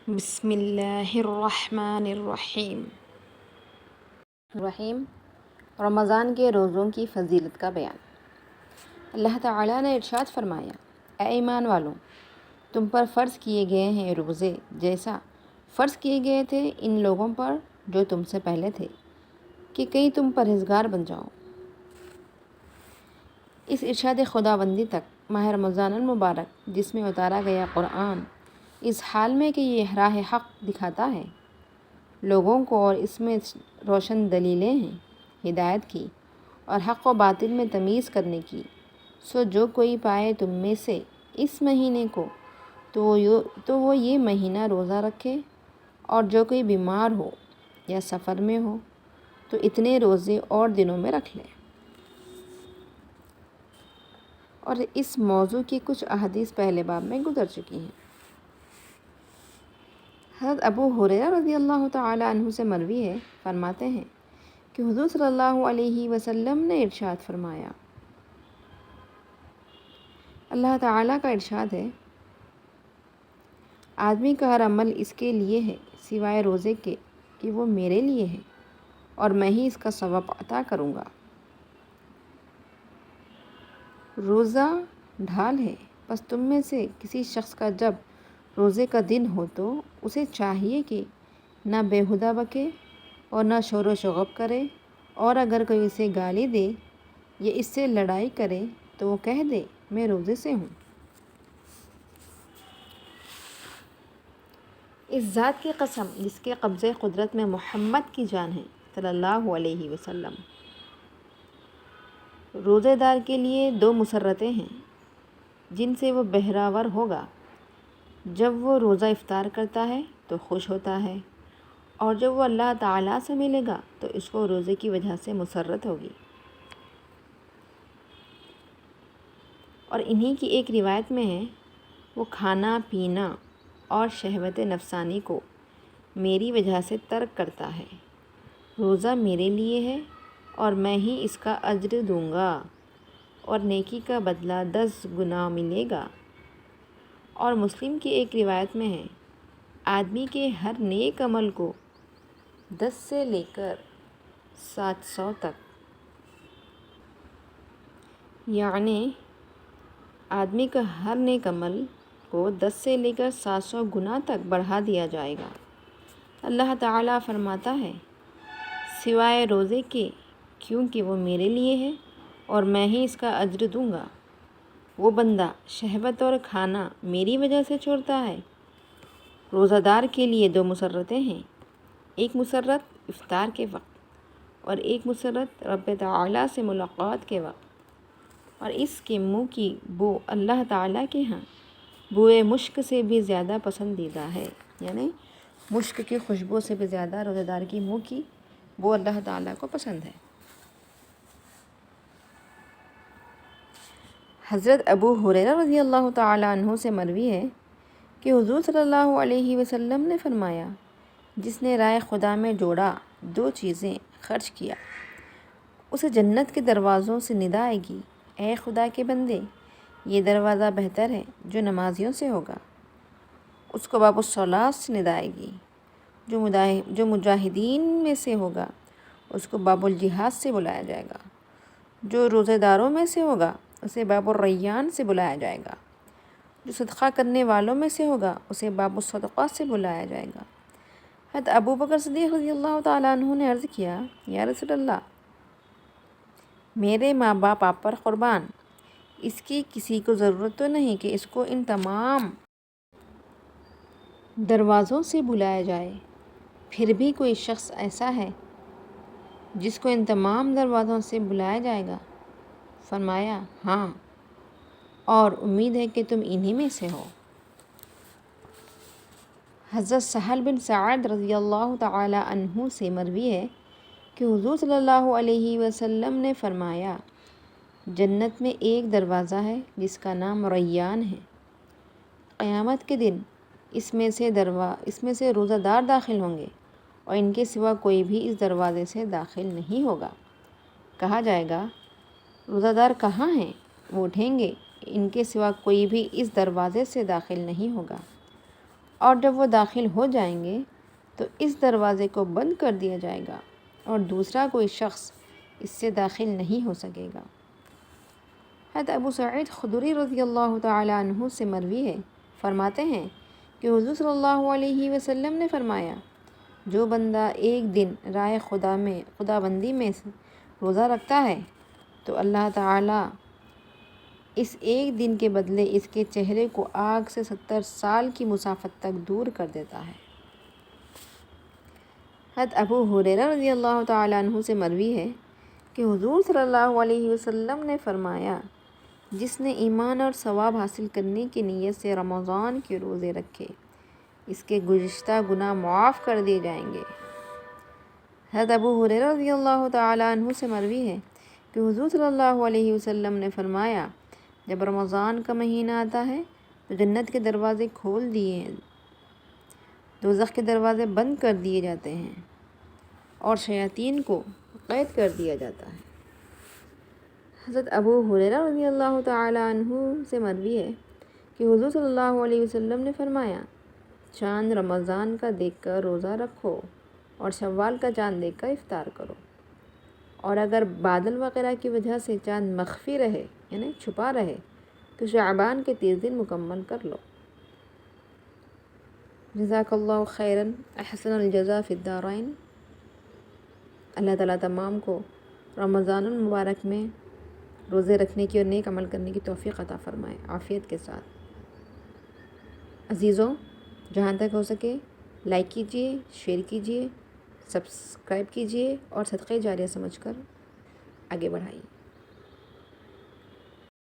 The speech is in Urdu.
بسم اللہ الرحمن الرحیم رمضان کے روزوں کی فضیلت کا بیان۔ اللہ تعالیٰ نے ارشاد فرمایا، اے ایمان والوں، تم پر فرض کیے گئے ہیں روزے جیسا فرض کیے گئے تھے ان لوگوں پر جو تم سے پہلے تھے، کہ کہیں تم پرہیزگار بن جاؤ۔ اس ارشاد خداوندی تک ماہ رمضان المبارک جس میں اتارا گیا قرآن اس حال میں کہ یہ راہ حق دکھاتا ہے لوگوں کو، اور اس میں روشن دلیلیں ہیں ہدایت کی اور حق و باطل میں تمیز کرنے کی، سو جو کوئی پائے تم میں سے اس مہینے کو تو وہ یہ مہینہ روزہ رکھے، اور جو کوئی بیمار ہو یا سفر میں ہو تو اتنے روزے اور دنوں میں رکھ لے۔ اور اس موضوع کی کچھ احادیث پہلے باب میں گزر چکی ہیں۔ حضرت ابو ہریرہ رضی اللہ تعالی عنہ سے مروی ہے، فرماتے ہیں کہ حضور صلی اللہ علیہ وسلم نے ارشاد فرمایا، اللہ تعالیٰ کا ارشاد ہے، آدمی کا ہر عمل اس کے لیے ہے سوائے روزے کے کہ وہ میرے لیے ہے اور میں ہی اس کا ثواب عطا کروں گا۔ روزہ ڈھال ہے، پس تم میں سے کسی شخص کا جب روزے کا دن ہو تو اسے چاہیے کہ نہ بیہودہ بکے اور نہ شور و شغب کرے، اور اگر کوئی اسے گالی دے یا اس سے لڑائی کرے تو وہ کہہ دے میں روزے سے ہوں۔ اس ذات کی قسم جس کے قبضے قدرت میں محمد کی جان ہے صلی اللہ علیہ وسلم، روزے دار کے لیے دو مسرتیں ہیں جن سے وہ بہراور ہوگا۔ جب وہ روزہ افطار کرتا ہے تو خوش ہوتا ہے، اور جب وہ اللہ تعالیٰ سے ملے گا تو اس کو روزے کی وجہ سے مسرت ہوگی۔ اور انہی کی ایک روایت میں ہے، وہ کھانا پینا اور شہوت نفسانی کو میری وجہ سے ترک کرتا ہے، روزہ میرے لیے ہے اور میں ہی اس کا اجر دوں گا، اور نیکی کا بدلہ 10 گنا ملے گا۔ اور مسلم کی ایک روایت میں ہے، آدمی کے ہر نیک عمل کو 10 سے لے کر 700 تک، یعنی آدمی کا ہر نیک عمل کو 10 سے لے کر 700 گنا تک بڑھا دیا جائے گا۔ اللہ تعالیٰ فرماتا ہے، سوائے روزے کے، کیونکہ وہ میرے لیے ہے اور میں ہی اس کا اجر دوں گا۔ وہ بندہ شہوت اور کھانا میری وجہ سے چھوڑتا ہے۔ روزہ دار کے لیے دو مسرتیں ہیں، ایک مسرت افطار کے وقت اور ایک مسرت رب تعالیٰ سے ملاقات کے وقت، اور اس کے منہ کی بو اللہ تعالیٰ کے ہاں بوئے مشک سے بھی زیادہ پسندیدہ ہے، یعنی مشک کی خوشبو سے بھی زیادہ روزہ دار کی منہ کی بو اللہ تعالیٰ کو پسند ہے۔ حضرت ابو ہریرہ رضی اللہ تعالی عنہ سے مروی ہے کہ حضور صلی اللہ علیہ وسلم نے فرمایا، جس نے رائے خدا میں جوڑا 2 چیزیں خرچ کیا، اسے جنت کے دروازوں سے ندا آئے گی، اے خدا کے بندے، یہ دروازہ بہتر ہے جو نمازیوں سے ہوگا۔ اس کو باب الصلاۃ سے ندا آئے گی، جو مجاہدین میں سے ہوگا اس کو باب الجہاد سے بلایا جائے گا، جو روزے داروں میں سے ہوگا اسے باب الریان سے بلایا جائے گا، جو صدقہ کرنے والوں میں سے ہوگا اسے باب الصدقہ سے بلایا جائے گا۔ حضرت ابو بکر صدیق رضی اللہ تعالیٰ عنہ نے عرض کیا، یا رسول اللہ، میرے ماں باپ آپ پر قربان، اس کی کسی کو ضرورت تو نہیں کہ اس کو ان تمام دروازوں سے بلایا جائے، پھر بھی کوئی شخص ایسا ہے جس کو ان تمام دروازوں سے بلایا جائے گا؟ فرمایا، ہاں، اور امید ہے کہ تم انہی میں سے ہو۔ حضرت سہل بن سعد رضی اللہ تعالی عنہ سے مروی ہے کہ حضور صلی اللہ علیہ وسلم نے فرمایا، جنت میں ایک دروازہ ہے جس کا نام ریان ہے، قیامت کے دن اس میں سے روزہ دار داخل ہوں گے، اور ان کے سوا کوئی بھی اس دروازے سے داخل نہیں ہوگا۔ کہا جائے گا، روزہ دار کہاں ہیں؟ وہ اٹھیں گے، ان کے سوا کوئی بھی اس دروازے سے داخل نہیں ہوگا۔ اور جب وہ داخل ہو جائیں گے تو اس دروازے کو بند کر دیا جائے گا اور دوسرا کوئی شخص اس سے داخل نہیں ہو سکے گا۔ حضرت ابو سعید خدری رضی اللہ تعالی عنہ سے مروی ہے، فرماتے ہیں کہ حضور صلی اللہ علیہ وسلم نے فرمایا، جو بندہ ایک دن رائے خدا بندی میں روزہ رکھتا ہے تو اللہ تعالیٰ اس ایک دن کے بدلے اس کے چہرے کو آگ سے 70 سال کی مسافت تک دور کر دیتا ہے۔ حضرت ابو ہریرہ رضی اللہ تعالیٰ عنہ سے مروی ہے کہ حضور صلی اللہ علیہ وسلم نے فرمایا، جس نے ایمان اور ثواب حاصل کرنے کی نیت سے رمضان کے روزے رکھے اس کے گزشتہ گناہ معاف کر دیے جائیں گے۔ حضرت ابو ہریرہ رضی اللہ تعالیٰ عنہ سے مروی ہے کہ حضور صلی اللہ علیہ وسلم نے فرمایا، جب رمضان کا مہینہ آتا ہے تو جنت کے دروازے کھول دیے، دوزخ کے دروازے بند کر دیے جاتے ہیں اور شیاطین کو قید کر دیا جاتا ہے۔ حضرت ابو ہریرہ رضی اللہ تعالیٰ عنہ سے مروی ہے کہ حضور صلی اللہ علیہ وسلم نے فرمایا، چاند رمضان کا دیکھ کر روزہ رکھو اور شوال کا چاند دیکھ کر افطار کرو، اور اگر بادل وغیرہ کی وجہ سے چاند مخفی رہے یعنی چھپا رہے تو شعبان کے 30 دن مکمل کر لو۔ جزاک اللہ خیراً، احسن الجزا فی الدارین۔ اللہ تعالیٰ تمام کو رمضان المبارک میں روزے رکھنے کی اور نیک عمل کرنے کی توفیق عطا فرمائے عافیت کے ساتھ۔ عزیزوں، جہاں تک ہو سکے لائک کیجیے، شیئر کیجیے، سبسکرائب کیجیے اور صدقہ جاریہ سمجھ کر آگے بڑھائیے۔